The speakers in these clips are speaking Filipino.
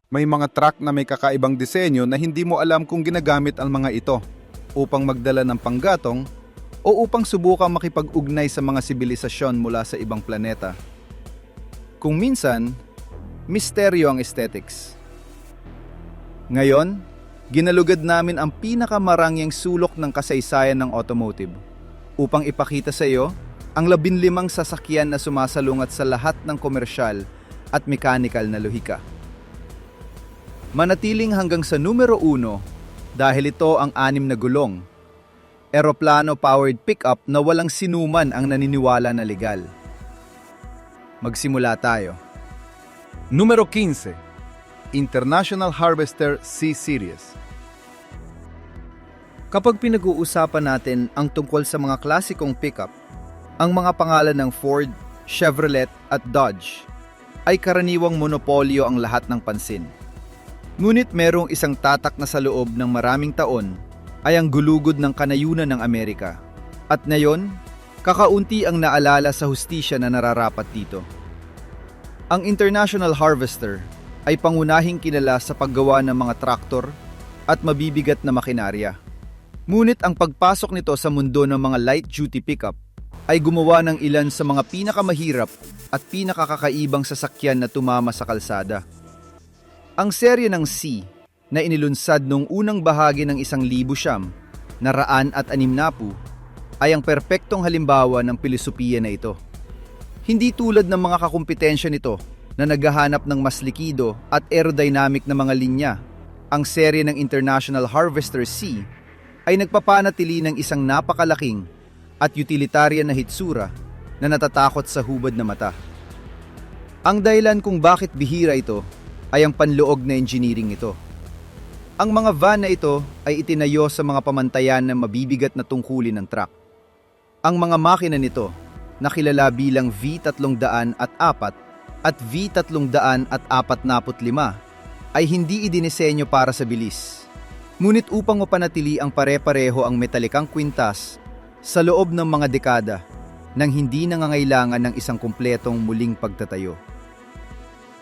May mga truck na may kakaibang disenyo na hindi mo alam kung ginagamit ang mga ito upang magdala ng panggatong o upang subukang makipag-ugnay sa mga sibilisasyon mula sa ibang planeta. Kung minsan, misteryo ang aesthetics. Ngayon, ginalugad namin ang pinakamarangyang sulok ng kasaysayan ng automotive upang ipakita sa iyo ang 15 sasakyan na sumasalungat sa lahat ng komersyal at mechanical na lohika. Manatiling hanggang sa numero 1 dahil ito ang 6 na gulong. Eroplano-powered pickup na walang sinuman ang naniniwala na legal. Magsimula tayo. Numero 15. International Harvester C-Series. Kapag pinag-uusapan natin ang tungkol sa mga klasikong pickup, ang mga pangalan ng Ford, Chevrolet at Dodge ay karaniwang monopolyo ang lahat ng pansin. Ngunit merong isang tatak na sa loob ng maraming taon ay ang gulugod ng kanayunan ng Amerika. At ngayon, kakaunti ang naalala sa hustisya na nararapat dito. Ang International Harvester ay pangunahing kilala sa paggawa ng mga traktor at mabibigat na makinarya. Ngunit ang pagpasok nito sa mundo ng mga light-duty pickup ay gumawa ng ilan sa mga pinakamahirap at pinakakakaibang sasakyan na tumama sa kalsada. Ang serye ng C na inilunsad noong unang bahagi ng 1900 ay ang perpektong halimbawa ng pilosopiya na ito. Hindi tulad ng mga kakumpetensya nito na naghahanap ng mas likido at aerodynamic na mga linya, ang serye ng International Harvester C ay nagpapanatili ng isang napakalaking at utilitarian na hitsura na natatakot sa hubad na mata. Ang dahilan kung bakit bihira ito ay ang panluog na engineering ito. Ang mga van na ito ay itinayo sa mga pamantayan na mabibigat na tungkulin ng truck. Ang mga makina nito, na kilala bilang V304 at V345, ay hindi idinisenyo para sa bilis. Ngunit upang mapanatili ang pare-pareho ang metalikang kwintas sa loob ng mga dekada nang hindi nangangailangan ng isang kumpletong muling pagtatayo.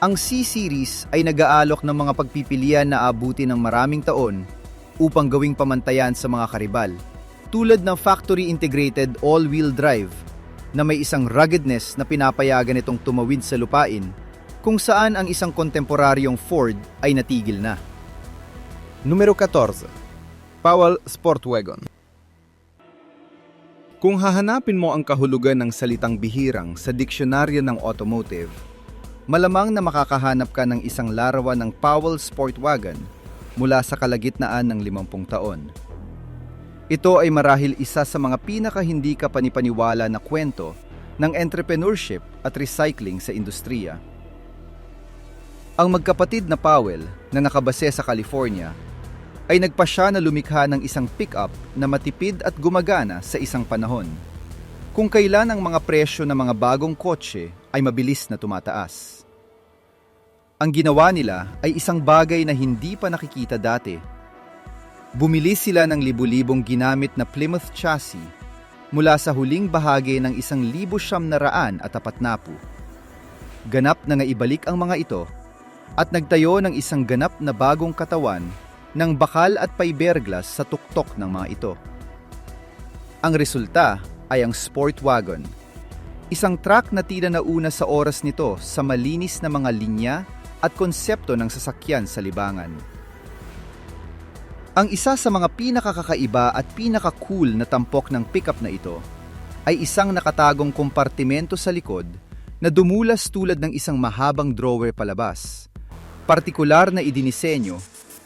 Ang C-Series ay nag-aalok ng mga pagpipilian na abuti ng maraming taon upang gawing pamantayan sa mga karibal, tulad ng factory-integrated all-wheel drive na may isang ruggedness na pinapayagan itong tumawid sa lupain kung saan ang isang kontemporaryong Ford ay natigil na. Numero 14. Powell Sportwagon. Kung hahanapin mo ang kahulugan ng salitang bihirang sa diksyonaryo ng automotive, malamang na makakahanap ka ng isang larawan ng Powell Sportwagon mula sa kalagitnaan ng 50 taon. Ito ay marahil isa sa mga pinaka-hindi ka panipaniwala na kwento ng entrepreneurship at recycling sa industriya. Ang magkapatid na Powell na nakabase sa California ay nagpasya na lumikha ng isang pickup na matipid at gumagana sa isang panahon, kung kailan ang mga presyo ng mga bagong kotse ay mabilis na tumataas. Ang ginawa nila ay isang bagay na hindi pa nakikita dati. Bumili sila ng libu-libong ginamit na Plymouth chassis mula sa huling bahagi ng 1940. Ganap na nga ibalik ang mga ito at nagtayo ng isang ganap na bagong katawan ng bakal at fiberglass sa tuktok ng mga ito. Ang resulta ay ang Sportwagon, isang truck na tila nauna sa oras nito sa malinis na mga linya at konsepto ng sasakyan sa libangan. Ang isa sa mga pinakakakaiba at pinaka-cool na tampok ng pickup na ito ay isang nakatagong kompartimento sa likod na dumulas tulad ng isang mahabang drawer palabas, partikular na idinisenyo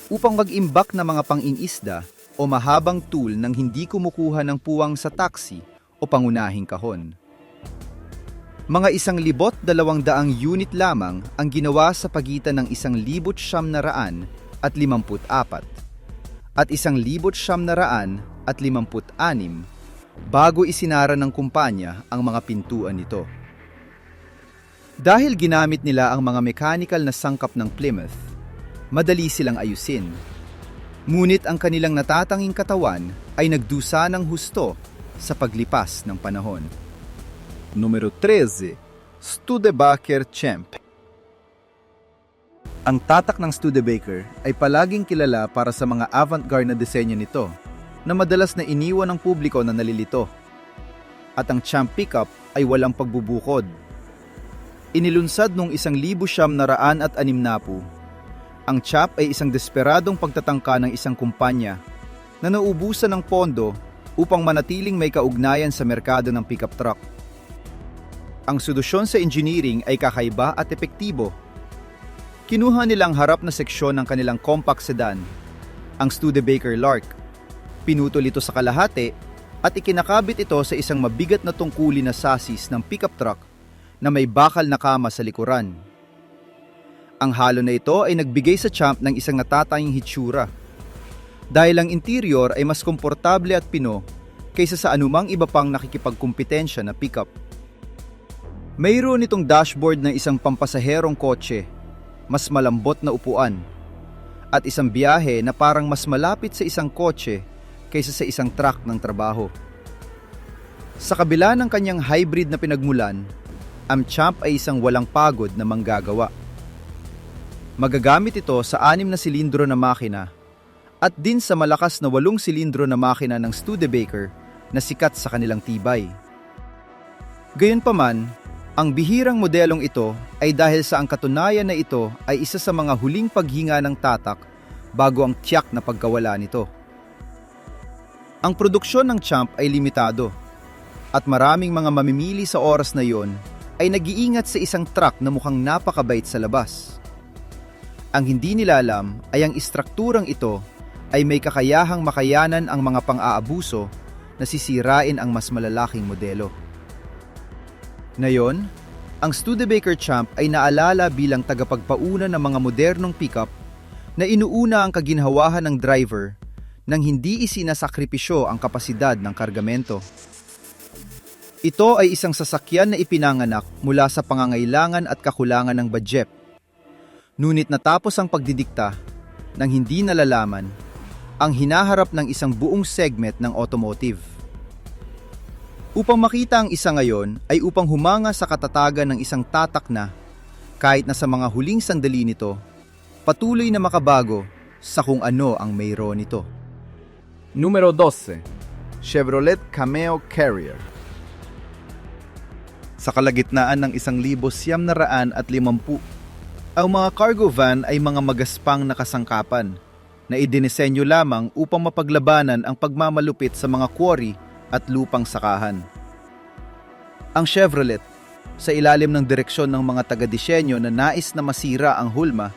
upang mag-imbak na mga pang-inisda o mahabang tool nang hindi kumukuha ng puwang sa taxi o pangunahing kahon. Mga 1,200 unit lamang ang ginawa sa pagitan ng 1,954 at 1,956 bago isinara ng kumpanya ang mga pintuan nito. Dahil ginamit nila ang mga mechanical na sangkap ng Plymouth, madali silang ayusin. Ngunit ang kanilang natatanging katawan ay nagdusa ng husto sa paglipas ng panahon. Numero 13. Studebaker Champ. Ang tatak ng Studebaker ay palaging kilala para sa mga avant-garde na disenyo nito na madalas na iniwan ng publiko na nalilito. At ang Champ pickup ay walang pagbubukod. Inilunsad noong 1960, ang Champ ay isang desperadong pagtatangka ng isang kumpanya na naubusan ng pondo upang manatiling may kaugnayan sa merkado ng pickup truck. Ang solusyon sa engineering ay kakaiba at epektibo. Kinuha nilang harap na seksyon ng kanilang compact sedan, ang Studebaker Lark. Pinutol ito sa kalahati at ikinakabit ito sa isang mabigat na tungkulin na sasis ng pickup truck na may bakal na kama sa likuran. Ang halo na ito ay nagbigay sa Champ ng isang natatanging hitsura dahil ang interior ay mas komportable at pino kaysa sa anumang iba pang nakikipagkumpetensya na pickup. Mayroon itong dashboard ng isang pampasaherong kotse, mas malambot na upuan, at isang biyahe na parang mas malapit sa isang kotse kaysa sa isang truck ng trabaho. Sa kabila ng kanyang hybrid na pinagmulan, ang Champ ay isang walang pagod na manggagawa. Magagamit ito sa 6 na silindro na makina at din sa malakas na 8 silindro na makina ng Studebaker na sikat sa kanilang tibay. Gayunpaman, ang bihirang modelong ito ay dahil sa ang katunayan na ito ay isa sa mga huling paghinga ng tatak bago ang tiyak na pagkawala nito. Ang produksyon ng Champ ay limitado at maraming mga mamimili sa oras na yon ay nag-iingat sa isang truck na mukhang napakabait sa labas. Ang hindi nila alam ay ang istrukturang ito ay may kakayahang makayanan ang mga pang-aabuso na sisirain ang mas malalaking modelo. Ngayon, ang Studebaker Champ ay naalala bilang tagapagpauna ng mga modernong pickup na inuuna ang kaginhawahan ng driver nang hindi isinasakripisyo ang kapasidad ng kargamento. Ito ay isang sasakyan na ipinanganak mula sa pangangailangan at kakulangan ng budget. Ngunit natapos ang pagdidikta nang hindi nalalaman ang hinaharap ng isang buong segment ng automotive. Upang makita ang isa ngayon ay upang humanga sa katatagan ng isang tatak na, kahit na sa mga huling sandali nito, patuloy na makabago sa kung ano ang mayroon nito. Numero 12. Chevrolet Cameo Carrier. Sa kalagitnaan ng 1,950, ang mga cargo van ay mga magaspang na kasangkapan na idinisenyo lamang upang mapaglabanan ang pagmamalupit sa mga quarry at lupang sakahan. Ang Chevrolet, sa ilalim ng direksyon ng mga taga-disenyo na nais na masira ang hulma,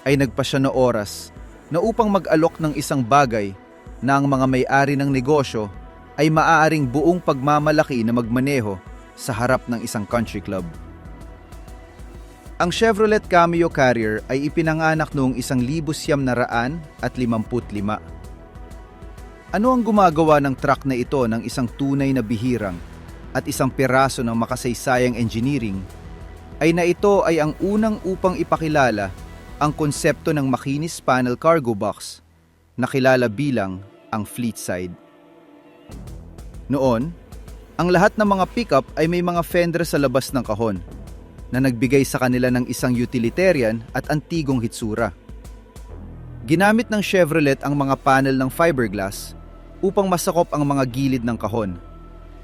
ay nagpasya na oras na upang mag-alok ng isang bagay na ang mga may-ari ng negosyo ay maaaring buong pagmamalaki na magmaneho sa harap ng isang country club. Ang Chevrolet Cameo Carrier ay ipinanganak noong 1955. Ano ang gumagawa ng truck na ito ng isang tunay na bihirang at isang piraso ng makasaysayang engineering ay na ito ay ang unang upang ipakilala ang konsepto ng makinis panel cargo box na kilala bilang ang fleet side. Noon, ang lahat ng mga pickup ay may mga fender sa labas ng kahon na nagbigay sa kanila ng isang utilitarian at antigong hitsura. Ginamit ng Chevrolet ang mga panel ng fiberglass upang masakop ang mga gilid ng kahon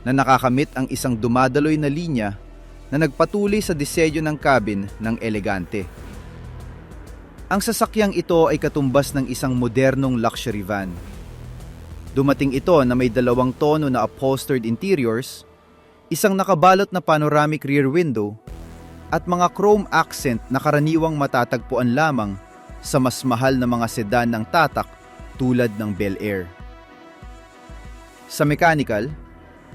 na nakakamit ang isang dumadaloy na linya na nagpatuloy sa disenyo ng cabin ng elegante. Ang sasakyang ito ay katumbas ng isang modernong luxury van. Dumating ito na may 2 tono na upholstered interiors, isang nakabalot na panoramic rear window, at mga chrome accent na karaniwang matatagpuan lamang sa mas mahal na mga sedan ng tatak tulad ng Bel Air. Sa mechanical,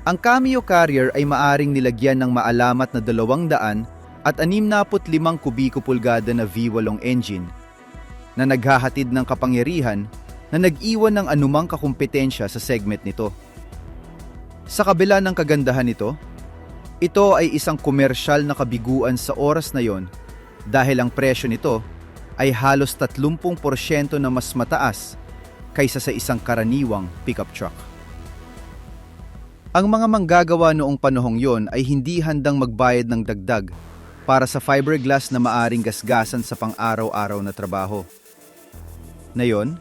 ang Cameo Carrier ay maaring nilagyan ng maalamat na 265 kubiko pulgada na V8 engine na naghahatid ng kapangyarihan na nag-iwan ng anumang kakumpetensya sa segment nito. Sa kabila ng kagandahan nito, ito ay isang komersyal na kabiguan sa oras na yon dahil ang presyo nito ay halos 30% na mas mataas kaysa sa isang karaniwang pickup truck. Ang mga manggagawa noong panahong yon ay hindi handang magbayad ng dagdag para sa fiberglass na maaring gasgasan sa pang-araw-araw na trabaho. Ngayon,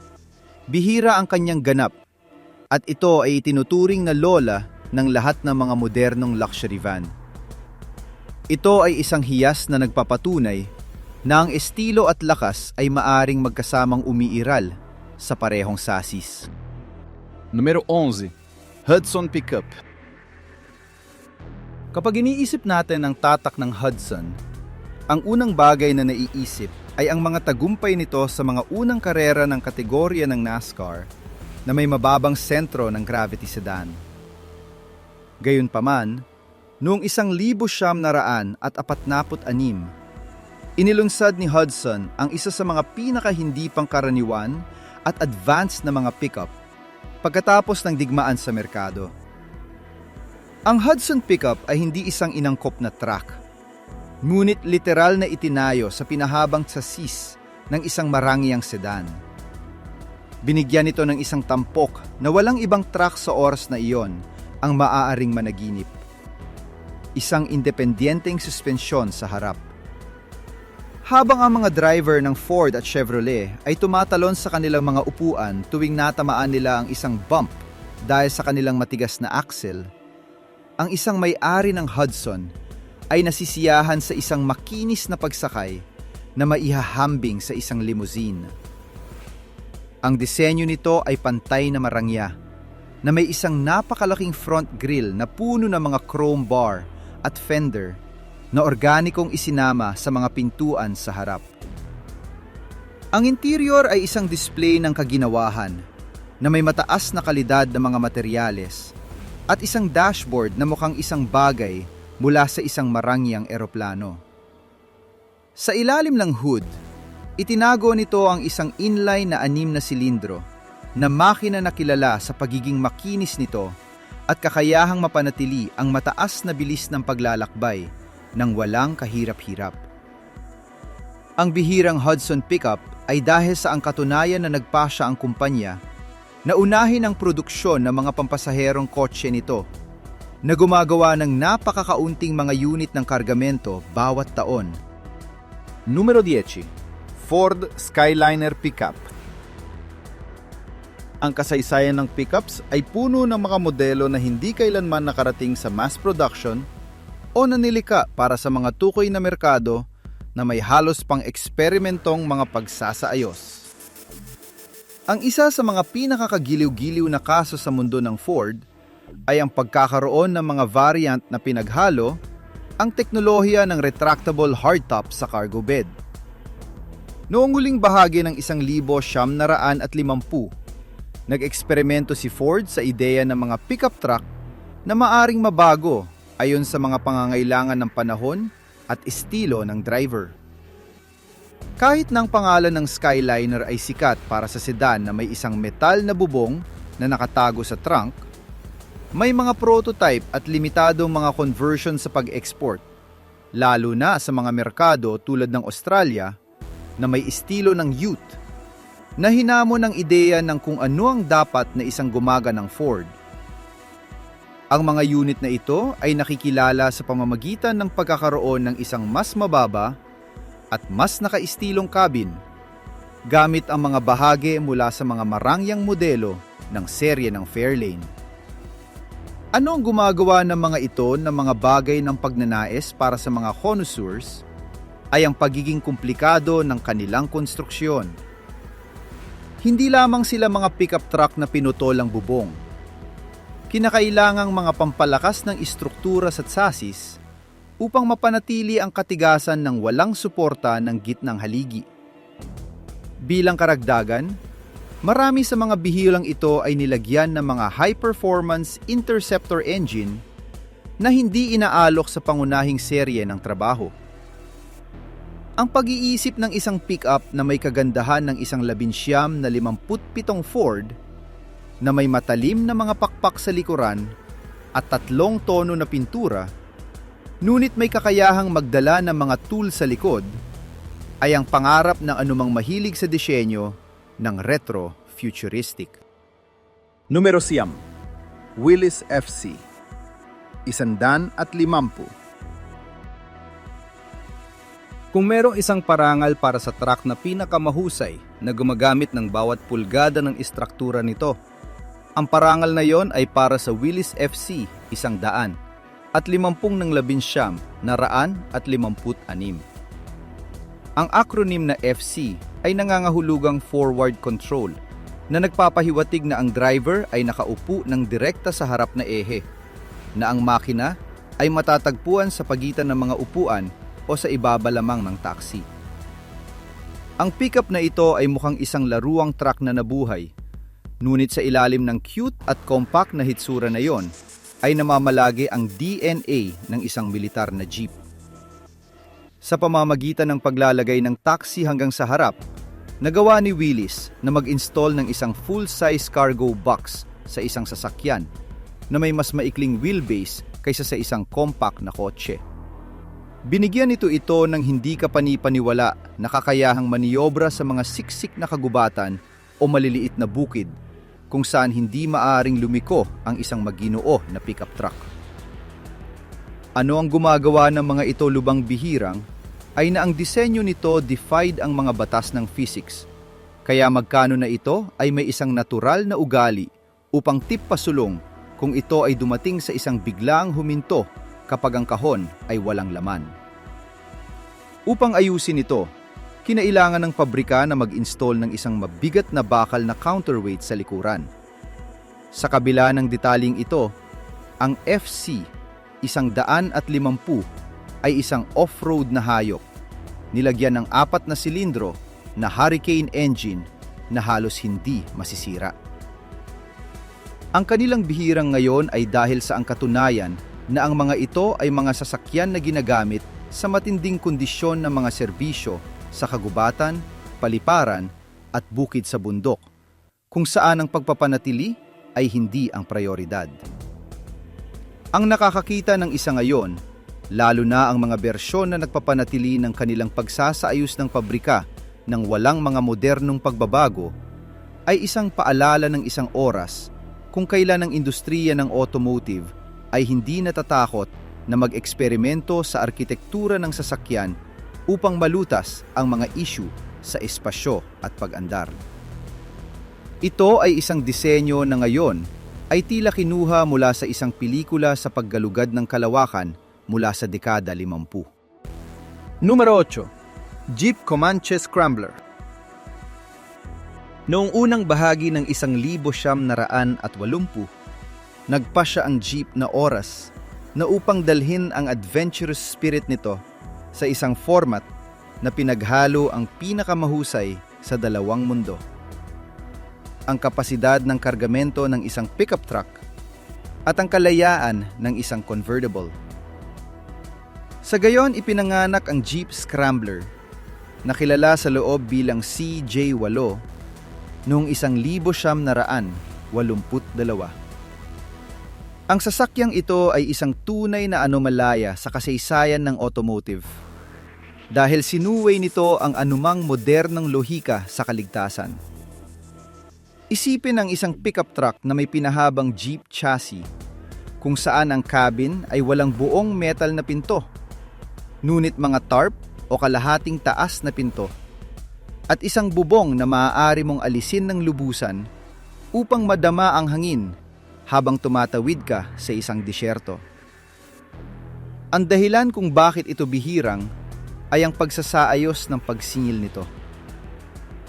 bihira ang kanyang ganap at ito ay itinuturing na lola ng lahat ng mga modernong luxury van. Ito ay isang hiyas na nagpapatunay na ang estilo at lakas ay maaring magkasamang umiiral sa parehong sasis. Número 11. Hudson Pickup. Kapag iniisip natin ang tatak ng Hudson, ang unang bagay na naiisip ay ang mga tagumpay nito sa mga unang karera ng kategorya ng NASCAR na may mababang sentro ng gravity sedan. Gayunpaman, noong 1946, inilunsad ni Hudson ang isa sa mga pinaka-hindi pangkaraniwan at advanced na mga pickup pagkatapos ng digmaan sa merkado. Ang Hudson pickup ay hindi isang inangkop na truck, ngunit literal na itinayo sa pinahabang chassis ng isang marangyang sedan. Binigyan ito ng isang tampok na walang ibang truck sa oras na iyon ang maaaring managinip. Isang independenteng suspensyon sa harap. Habang ang mga driver ng Ford at Chevrolet ay tumatalon sa kanilang mga upuan tuwing natamaan nila ang isang bump dahil sa kanilang matigas na axle, ang isang may-ari ng Hudson ay nasisiyahan sa isang makinis na pagsakay na maihahambing sa isang limousine. Ang disenyo nito ay pantay na marangya, na may isang napakalaking front grille na puno ng mga chrome bar at fender na organikong isinama sa mga pintuan sa harap. Ang interior ay isang display ng kaginawahan na may mataas na kalidad ng mga materyales at isang dashboard na mukhang isang bagay mula sa isang marangyang eroplano. Sa ilalim ng hood, itinago nito ang isang inline na 6 na silindro na makina na kilala sa pagiging makinis nito at kakayahang mapanatili ang mataas na bilis ng paglalakbay nang walang kahirap-hirap. Ang bihirang Hudson pickup ay dahil sa ang katunayan na nagpasya ang kumpanya na unahin ang produksyon ng mga pampasaherong kotse nito na gumagawa ng napakakaunting mga unit ng kargamento bawat taon. Numero 10. Ford Skyliner Pickup. Ang kasaysayan ng pickups ay puno ng mga modelo na hindi kailanman nakarating sa mass production o nanilika para sa mga tukoy na merkado na may halos pang eksperimentong mga pagsasaayos. Ang isa sa mga pinakakagiliw-giliw na kaso sa mundo ng Ford ay ang pagkakaroon ng mga variant na pinaghalo ang teknolohiya ng retractable hardtop sa cargo bed. Noong huling bahagi ng 1950, nag-eksperimento si Ford sa ideya ng mga pickup truck na maaring mabago ayon sa mga pangangailangan ng panahon at estilo ng driver. Kahit na ang pangalan ng Skyliner ay sikat para sa sedan na may isang metal na bubong na nakatago sa trunk, may mga prototype at limitadong mga conversion sa pag-export, lalo na sa mga merkado tulad ng Australia na may estilo ng Ute, na hinamon ng ideya ng kung ano ang dapat na isang gumaganang Ford. Ang mga unit na ito ay nakikilala sa pamamagitan ng pagkakaroon ng isang mas mababa at mas nakaistilong cabin, gamit ang mga bahagi mula sa mga marangyang modelo ng serye ng Fairlane. Ano ang gumagawa ng mga ito ng mga bagay ng pagnanais para sa mga connoisseurs ay ang pagiging komplikado ng kanilang konstruksyon. Hindi lamang sila mga pickup truck na pinutol ang bubong. Kinakailangang mga pampalakas ng istruktura sa chassis upang mapanatili ang katigasan ng walang suporta ng gitnang haligi. Bilang karagdagan, marami sa mga bihilang ito ay nilagyan ng mga high-performance interceptor engine na hindi inaalok sa pangunahing serye ng trabaho. Ang pag-iisip ng isang pickup na may kagandahan ng isang 1957 Ford na may matalim na mga pakpak sa likuran at 3 tono na pintura, ngunit may kakayahang magdala ng mga tool sa likod, ay ang pangarap ng anumang mahilig sa disenyo ng retro-futuristic. Numero 9. Willys FC. 150. Kung merong isang parangal para sa truck na pinakamahusay na gumagamit ng bawat pulgada ng istruktura nito, ang parangal na yon ay para sa Willys FC 100 at 50 ng 11 na 156. Ang acronym na FC ay nangangahulugang forward control na nagpapahiwatig na ang driver ay nakaupo ng direkta sa harap na ehe, na ang makina ay matatagpuan sa pagitan ng mga upuan o sa ibaba lamang ng taxi. Ang pickup na ito ay mukhang isang laruang truck na nabuhay, ngunit sa ilalim ng cute at compact na hitsura na yon ay namamalagi ang DNA ng isang militar na jeep. Sa pamamagitan ng paglalagay ng taxi hanggang sa harap, nagawa ni Willys na mag-install ng isang full-size cargo box sa isang sasakyan na may mas maikling wheelbase kaysa sa isang compact na kotse. Binigyan ito ng hindi kapani-paniwala na kakayahang maniyobra sa mga siksik na kagubatan o maliliit na bukid kung saan hindi maaring lumiko ang isang maginoo na pickup truck. Ano ang gumagawa ng mga ito lubang bihirang ay na ang disenyo nito defied ang mga batas ng physics, kaya magkano na ito ay may isang natural na ugali upang tip pasulong kung ito ay dumating sa isang biglang huminto kapag ang kahon ay walang laman. Upang ayusin ito, kinailangan ng pabrika na mag-install ng isang mabigat na bakal na counterweight sa likuran. Sa kabila ng detaling ito, ang FC 150 ay isang off-road na hayop, nilagyan ng 4 na silindro na Hurricane engine na halos hindi masisira. Ang kanilang bihirang ngayon ay dahil sa ang katunayan na ang mga ito ay mga sasakyan na ginagamit sa matinding kondisyon ng mga serbisyo sa kagubatan, paliparan at bukid sa bundok, kung saan ang pagpapanatili ay hindi ang prioridad. Ang nakakakita ng isa ngayon, lalo na ang mga bersyon na nagpapanatili ng kanilang pagsasaayos ng pabrika ng walang mga modernong pagbabago, ay isang paalala ng isang oras kung kailan ang industriya ng automotive ay hindi natatakot na mag-eksperimento sa arkitektura ng sasakyan upang malutas ang mga issue sa espasyo at pag-andar. Ito ay isang disenyo na ngayon ay tila kinuha mula sa isang pelikula sa paggalugad ng kalawakan mula sa dekada 50. Numero 8. Jeep Comanche Scrambler. Noong unang bahagi ng 1980, nagpasya ang Jeep na oras na upang dalhin ang adventurous spirit nito sa isang format na pinaghalo ang pinakamahusay sa dalawang mundo. Ang kapasidad ng kargamento ng isang pickup truck at ang kalayaan ng isang convertible. Sa gayon ipinanganak ang Jeep Scrambler, na kilala sa loob bilang CJ8 noong 1982. Ang sasakyang ito ay isang tunay na anomalaya sa kasaysayan ng automotive dahil sinuway nito ang anumang modernong lohika sa kaligtasan. Isipin ang isang pickup truck na may pinahabang jeep chassis kung saan ang cabin ay walang buong metal na pinto, ngunit mga tarp o kalahating taas na pinto at isang bubong na maaari mong alisin ng lubusan upang madama ang hangin habang tumatawid ka sa isang disyerto. Ang dahilan kung bakit ito bihirang ay ang pagsasaayos ng pagsingil nito.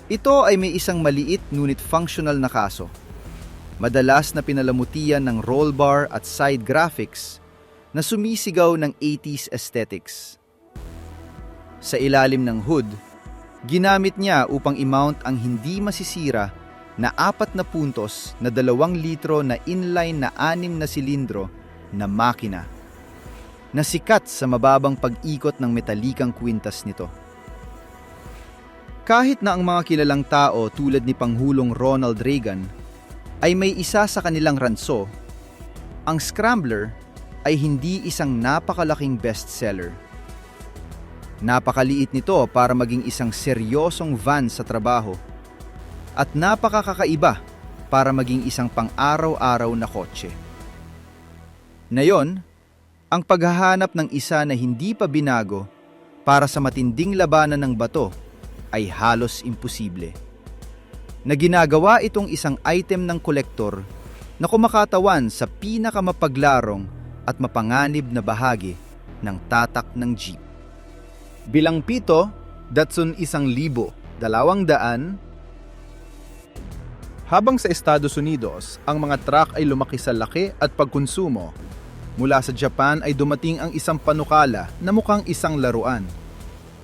Ito ay may isang maliit ngunit functional na kaso. Madalas na pinalamutian ng roll bar at side graphics na sumisigaw ng 80s aesthetics. Sa ilalim ng hood, ginamit niya upang i-mount ang hindi masisira na 4 na puntos na 2 litro na inline na 6 na silindro na makina na sikat sa mababang pag-ikot ng metalikang kwintas nito. Kahit na ang mga kilalang tao tulad ni Pangulong Ronald Reagan ay may isa sa kanilang ranso, ang Scrambler ay hindi isang napakalaking bestseller. Napakaliit nito para maging isang seryosong van sa trabaho at napakakaiba para maging isang pang-araw-araw na kotse. Ngayon, ang paghahanap ng isa na hindi pa binago para sa matinding labanan ng bato ay halos imposible. Na ginagawa itong isang item ng kolektor na kumakatawan sa pinakamapaglarong at mapanganib na bahagi ng tatak ng jeep. Bilang 7, Datsun 1,200. Habang sa Estados Unidos, ang mga truck ay lumaki sa laki at pagkonsumo, mula sa Japan ay dumating ang isang panukala na mukhang isang laruan.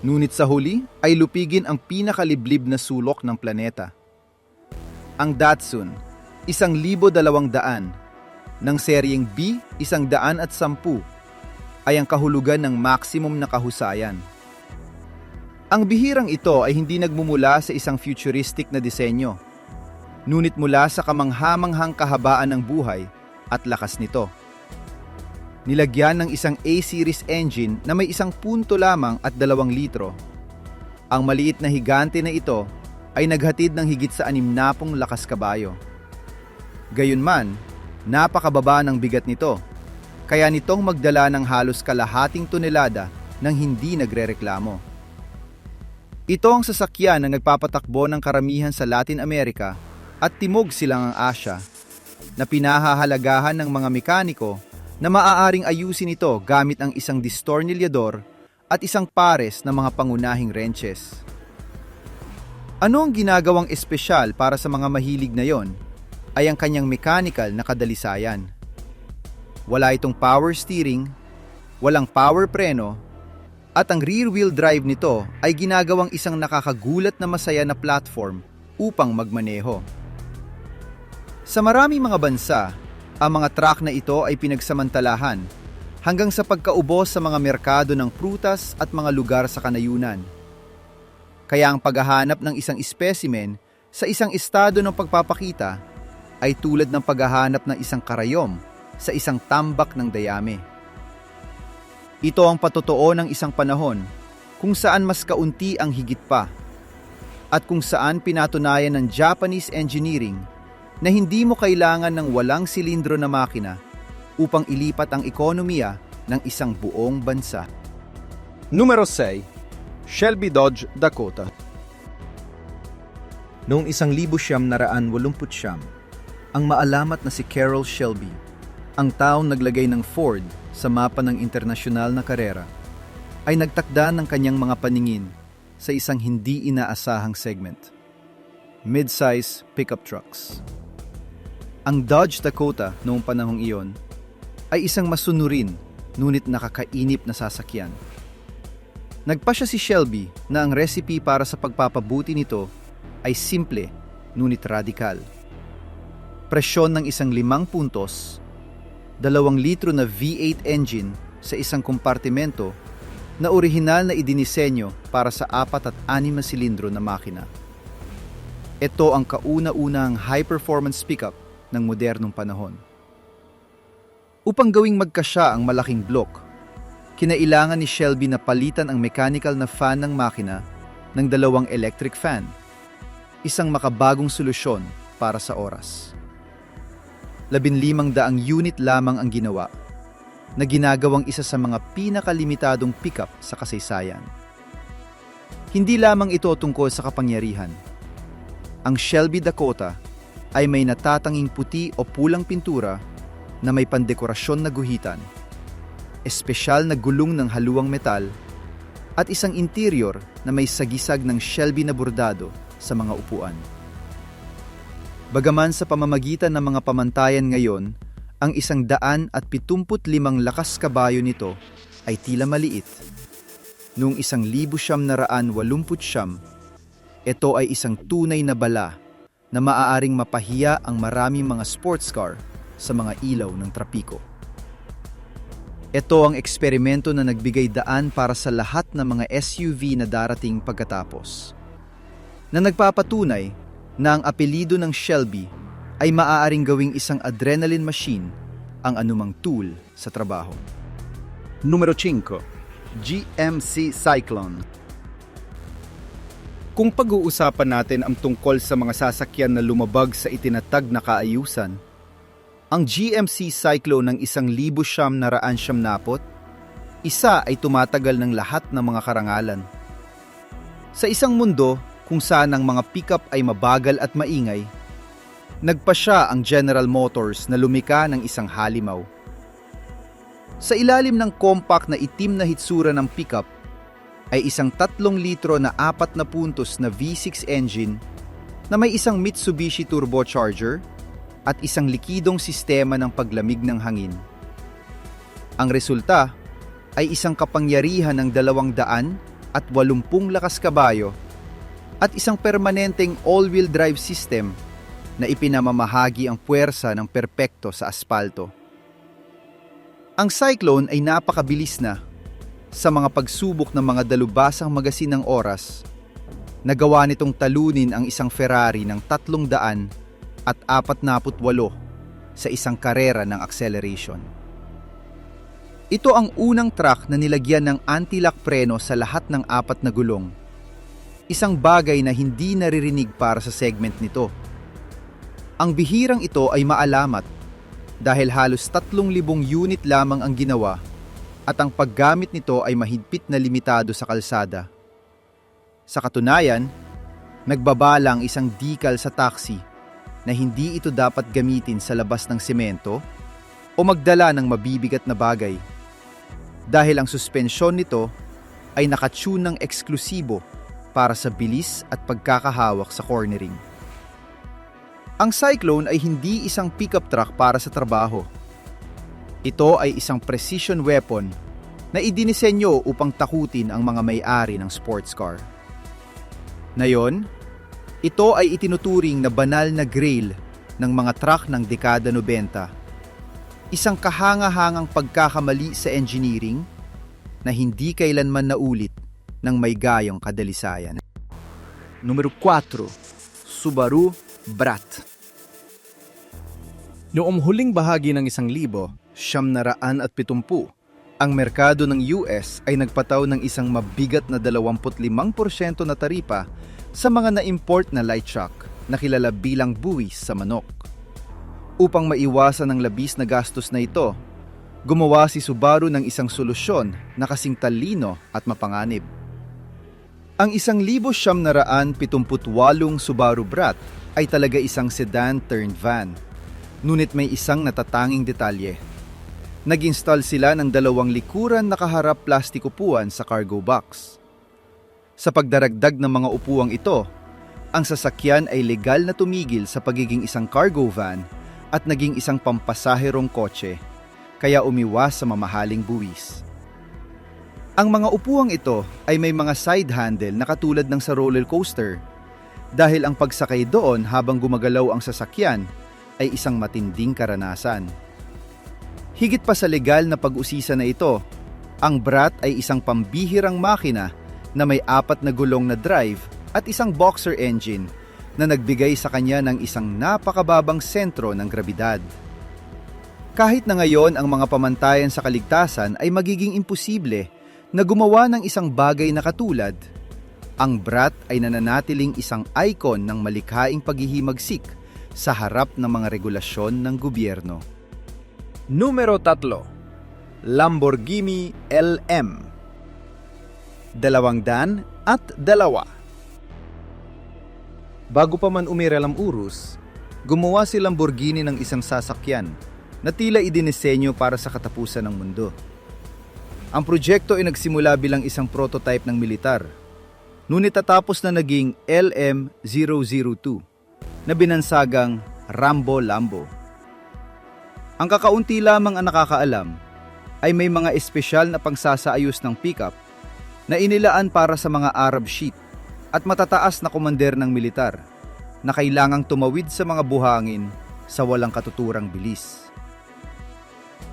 Ngunit sa huli ay lupigin ang pinakaliblib na sulok ng planeta. Ang Datsun, 1,200 ng seryeng B, 110 ay ang kahulugan ng maximum na kahusayan. Ang bihirang ito ay hindi nagmumula sa isang futuristic na disenyo, ngunit mula sa kamanghamanghang kahabaan ng buhay at lakas nito. Nilagyan ng isang A-series engine na may 1 punto lamang at 2 litro. Ang maliit na higante na ito ay naghatid ng higit sa 60 lakas kabayo. Gayunman, napakababa ng bigat nito, kaya nitong magdala ng halos kalahating tonelada nang hindi nagrereklamo. Ito ang sasakyan na nagpapatakbo ng karamihan sa Latin America at timog silang ang Asya, na pinahahalagahan ng mga mekaniko na maaaring ayusin ito gamit ang isang distornilyador at isang pares ng mga pangunahing wrenches. Ano ang ginagawang espesyal para sa mga mahilig na yon ay ang kanyang mechanical na kadalisayan. Wala itong power steering, walang power preno, at ang rear-wheel drive nito ay ginagawang isang nakakagulat na masaya na platform upang magmaneho. Sa maraming mga bansa, ang mga truck na ito ay pinagsamantalahan hanggang sa pagkaubos sa mga merkado ng prutas at mga lugar sa kanayunan. Kaya ang paghahanap ng isang specimen sa isang estado ng pagpapakita ay tulad ng paghahanap ng isang karayom sa isang tambak ng dayami. Ito ang patotoo ng isang panahon kung saan mas kaunti ang higit pa at kung saan pinatunayan ng Japanese engineering na hindi mo kailangan ng walang silindro na makina upang ilipat ang ekonomiya ng isang buong bansa. Numero 6. Shelby Dodge Dakota. Noong 1989, ang maalamat na si Carroll Shelby, ang taong naglagay ng Ford sa mapa ng internasyonal na karera, ay nagtakda ng kanyang mga paningin sa isang hindi inaasahang segment: mid-size pickup trucks. Ang Dodge Dakota noong panahong iyon ay isang masunurin ngunit nakakainip na sasakyan. Nagpasya si Shelby na ang recipe para sa pagpapabuti nito ay simple ngunit radikal. Presyon ng 5 puntos, 2 litro na V8 engine sa isang kompartimento na orihinal na idinisenyo para sa 4 at 6 na silindro na makina. Ito ang kauna-unahang high-performance pickup ng modernong panahon. Upang gawing magkasya ang malaking block, kinailangan ni Shelby na palitan ang mechanical na fan ng makina ng 2 electric fan, isang makabagong solusyon para sa oras. 1,500 unit lamang ang ginawa, na ginagawang isa sa mga pinakalimitadong pickup sa kasaysayan. Hindi lamang ito tungkol sa kapangyarihan. Ang Shelby Dakota ay may natatanging puti o pulang pintura na may pandekorasyon na guhitan, espesyal na gulong ng haluang metal, at isang interior na may sagisag ng Shelby na bordado sa mga upuan. Bagaman sa pamamagitan ng mga pamantayan ngayon, ang 175 lakas kabayo nito ay tila maliit. Noong 1989, ito ay isang tunay na bala na maaaring mapahiya ang maraming mga sports car sa mga ilaw ng trapiko. Ito ang eksperimento na nagbigay daan para sa lahat ng mga SUV na darating pagkatapos, na nagpapatunay na ang apelyido ng Shelby ay maaaring gawing isang adrenaline machine ang anumang tool sa trabaho. Numero 5. GMC Cyclone. Kung pag-uusapan natin ang tungkol sa mga sasakyan na lumabag sa itinatag na kaayusan, ang GMC Cyclone ng 1990 Isa ay tumatagal ng lahat ng mga karangalan. Sa isang mundo kung saan ang mga pickup ay mabagal at maingay, nagpasya ang General Motors na lumika ng isang halimaw. Sa ilalim ng compact na itim na hitsura ng pickup ay isang 3 litro na 4 na puntos na V6 engine na may isang Mitsubishi turbocharger at isang likidong sistema ng paglamig ng hangin. Ang resulta ay isang kapangyarihan ng 280 lakas kabayo at isang permanenteng all-wheel drive system na ipinamamahagi ang puwersa ng perpekto sa aspalto. Ang Cyclone ay napakabilis na. Sa mga pagsubok ng mga dalubasang magasin ng oras, nagawa nitong talunin ang isang Ferrari ng 348 sa isang karera ng acceleration. Ito ang unang truck na nilagyan ng anti-lock preno sa lahat ng 4 na gulong. Isang bagay na hindi naririnig para sa segment nito. Ang bihirang ito ay maalamat dahil halos 3,000 unit lamang ang ginawa at ang paggamit nito ay mahigpit na limitado sa kalsada. Sa katunayan, nagbabala ang isang decal sa taxi na hindi ito dapat gamitin sa labas ng semento o magdala ng mabibigat na bagay dahil ang suspensyon nito ay nakatune ng eksklusibo para sa bilis at pagkakahawak sa cornering. Ang Cyclone ay hindi isang pickup truck para sa trabaho. Ito ay isang precision weapon na idinisenyo upang takutin ang mga may-ari ng sports car. Ngayon, ito ay itinuturing na banal na grail ng mga truck ng dekada 90. Isang kahanga-hangang pagkakamali sa engineering na hindi kailanman naulit ng may gayong kadalisayan. Numero 4. Subaru Brat. Noong huling bahagi ng 1970, ang merkado ng US ay nagpataw ng isang mabigat na 25% na taripa sa mga na-import na light truck na kilala bilang buwis sa manok. Upang maiwasan ang labis na gastos na ito, gumawa si Subaru ng isang solusyon na kasing talino at mapanganib. Ang 1978 Subaru Brat ay talaga isang sedan turned van, ngunit may isang natatanging detalye. Nag-install sila ng 2 likuran na kaharap plastik upuan sa cargo box. Sa pagdaragdag ng mga upuang ito, ang sasakyan ay legal na tumigil sa pagiging isang cargo van at naging isang pampasaherong kotse, kaya umiwas sa mamahaling buwis. Ang mga upuang ito ay may mga side handle na katulad ng sa roller coaster dahil ang pagsakay doon habang gumagalaw ang sasakyan ay isang matinding karanasan. Higit pa sa legal na pag-usisa na ito, ang Brat ay isang pambihirang makina na may 4 na gulong na drive at isang boxer engine na nagbigay sa kanya ng isang napakababang sentro ng grabidad. Kahit na ngayon ang mga pamantayan sa kaligtasan ay magiging imposible na gumawa ng isang bagay na katulad, ang Brat ay nananatiling isang icon ng malikhaing paghihimagsik sa harap ng mga regulasyon ng gobyerno. Numero 3. Lamborghini LM 202. Bago pa man umiral ang Urus, gumawa si Lamborghini ng isang sasakyan na tila idinisenyo para sa katapusan ng mundo. Ang proyekto ay nagsimula bilang isang prototype ng militar, ngunit tatapos na naging LM002 na binansagang Rambo Lambo. Ang kakaunti lamang ang nakakaalam ay may mga espesyal na pangsasaayos ng pickup na inilaan para sa mga Arab sheet at matataas na komander ng militar na kailangang tumawid sa mga buhangin sa walang katuturang bilis.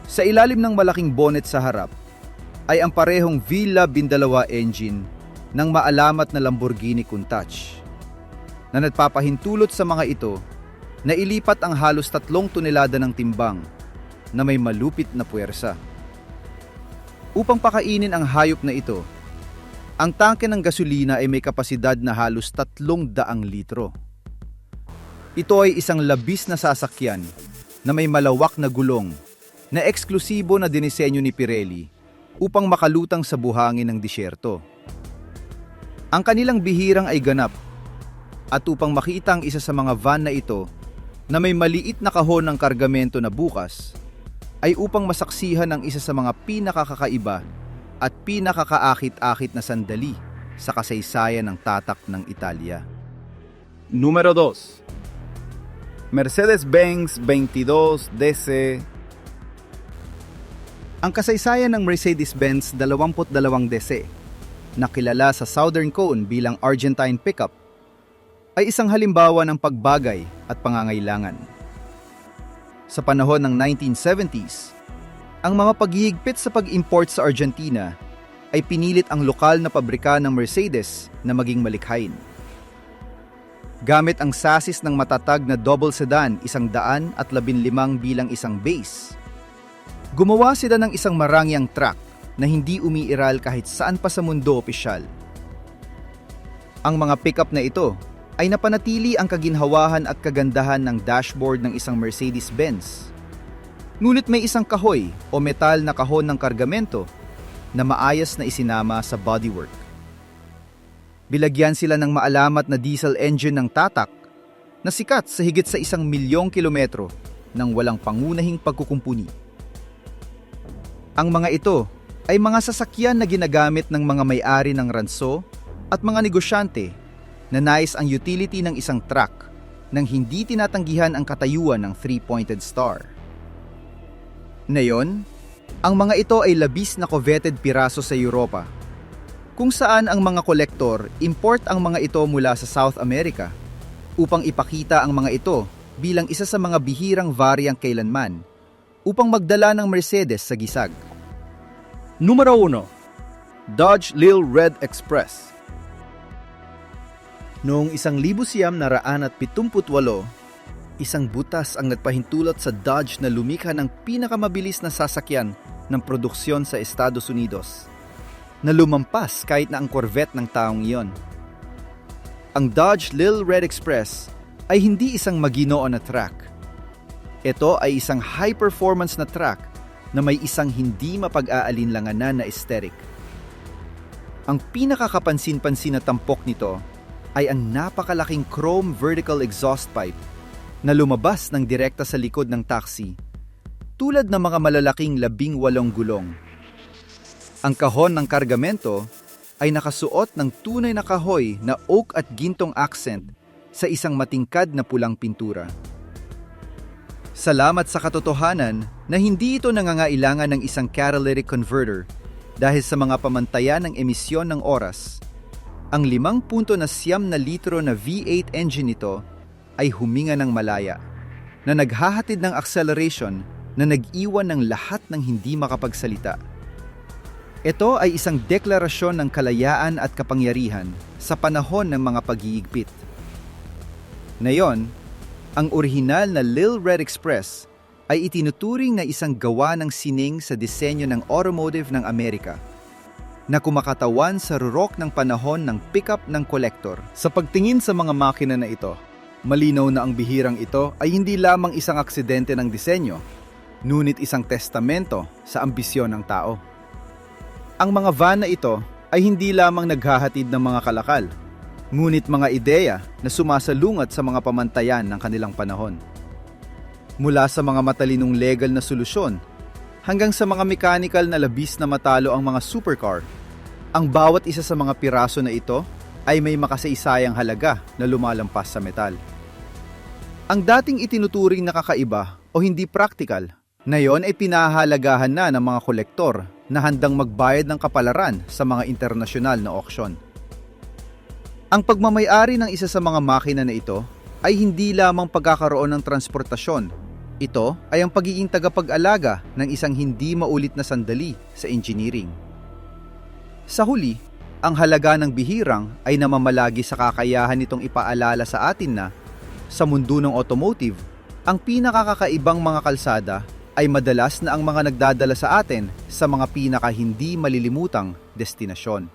Sa ilalim ng malaking bonnet sa harap ay ang parehong V12 engine ng maalamat na Lamborghini Countach na nagpapahintulot sa mga ito na ilipat ang halos 3 tonelada ng timbang na may malupit na puwersa. Upang pakainin ang hayop na ito, ang tangke ng gasolina ay may kapasidad na halos 300 litro. Ito ay isang labis na sasakyan na may malawak na gulong na eksklusibo na dinisenyo ni Pirelli upang makalutang sa buhangin ng disyerto. Ang kanilang bihirang ay ganap, at upang makita ang isa sa mga van na ito na may maliit na kahon ng kargamento na bukas, ay upang masaksihan ang isa sa mga pinakakakaiba at pinakakaakit-akit na sandali sa kasaysayan ng tatak ng Italia. Número 2. Mercedes-Benz 22DC. Ang kasaysayan ng Mercedes-Benz 22DC, na kilala sa Southern Cone bilang Argentine pickup, ay isang halimbawa ng pagbagay at pangangailangan. Sa panahon ng 1970s, ang mga paghihigpit sa pag-import sa Argentina ay pinilit ang lokal na pabrika ng Mercedes na maging malikhain. Gamit ang sasis ng matatag na double sedan 115 bilang isang base, gumawa sila ng isang marangyang truck na hindi umiiral kahit saan pa sa mundo opisyal. Ang mga pickup na ito ay napanatili ang kaginhawahan at kagandahan ng dashboard ng isang Mercedes-Benz. Ngunit may isang kahoy o metal na kahon ng kargamento na maayos na isinama sa bodywork. Bilagyan sila ng maalamat na diesel engine ng tatak na sikat sa higit sa 1,000,000 kilometro nang walang pangunahing pagkukumpuni. Ang mga ito ay mga sasakyan na ginagamit ng mga may-ari ng ranso at mga negosyante na nais ang utility ng isang truck nang hindi tinatanggihan ang katayuan ng three-pointed star. Ngayon, ang mga ito ay labis na coveted piraso sa Europa, kung saan ang mga kolektor import ang mga ito mula sa South America upang ipakita ang mga ito bilang isa sa mga bihirang varyang kailanman upang magdala ng Mercedes sa gisag. Número 1. Dodge Lil Red Express. Noong 1978, isang butas ang nagpahintulot sa Dodge na lumikha ng pinakamabilis na sasakyan ng produksyon sa Estados Unidos, na lumampas kahit na ang Corvette ng taong iyon. Ang Dodge Lil Red Express ay hindi isang maginoo na truck. Ito ay isang high-performance na truck na may isang hindi mapag-aalinlanganan na aesthetic. Ang pinakakapansin-pansin na tampok nito ay ang napakalaking chrome vertical exhaust pipe na lumabas ng direkta sa likod ng taxi, tulad ng mga malalaking 18 gulong. Ang kahon ng kargamento ay nakasuot ng tunay na kahoy na oak at gintong accent sa isang matingkad na pulang pintura. Salamat sa katotohanan na hindi ito nangangailangan ng isang catalytic converter dahil sa mga pamantayan ng emisyon ng oras. Ang 5.9 litro na V8 engine nito ay huminga ng malaya, na naghahatid ng acceleration na nag-iwan ng lahat ng hindi makapagsalita. Ito ay isang deklarasyon ng kalayaan at kapangyarihan sa panahon ng mga pag-iigpit. Ngayon, ang orihinal na Lil Red Express ay itinuturing na isang gawa ng sining sa disenyo ng automotive ng Amerika, na kumakatawan sa rurok ng panahon ng pickup ng kolektor. Sa pagtingin sa mga makina na ito, malinaw na ang bihirang ito ay hindi lamang isang aksidente ng disenyo, ngunit isang testamento sa ambisyon ng tao. Ang mga van na ito ay hindi lamang naghahatid ng mga kalakal, ngunit mga ideya na sumasalungat sa mga pamantayan ng kanilang panahon. Mula sa mga matalinong legal na solusyon hanggang sa mga mechanical na labis na matalo ang mga supercar, ang bawat isa sa mga piraso na ito ay may makasaysayang halaga na lumalampas sa metal. Ang dating itinuturing na kakaiba o hindi practical, ngayon ay pinahahalagahan na ng mga kolektor na handang magbayad ng kapalaran sa mga internasyonal na auksyon. Ang pagmamayari ng isa sa mga makina na ito ay hindi lamang pagkakaroon ng transportasyon. Ito ay ang pagiging tagapag-alaga ng isang hindi maulit na sandali sa engineering. Sa huli, ang halaga ng bihirang ay namamalagi sa kakayahan nitong ipaalala sa atin na, sa mundo ng automotive, ang pinakakakaibang mga kalsada ay madalas na ang mga nagdadala sa atin sa mga pinaka hindi malilimutang destinasyon.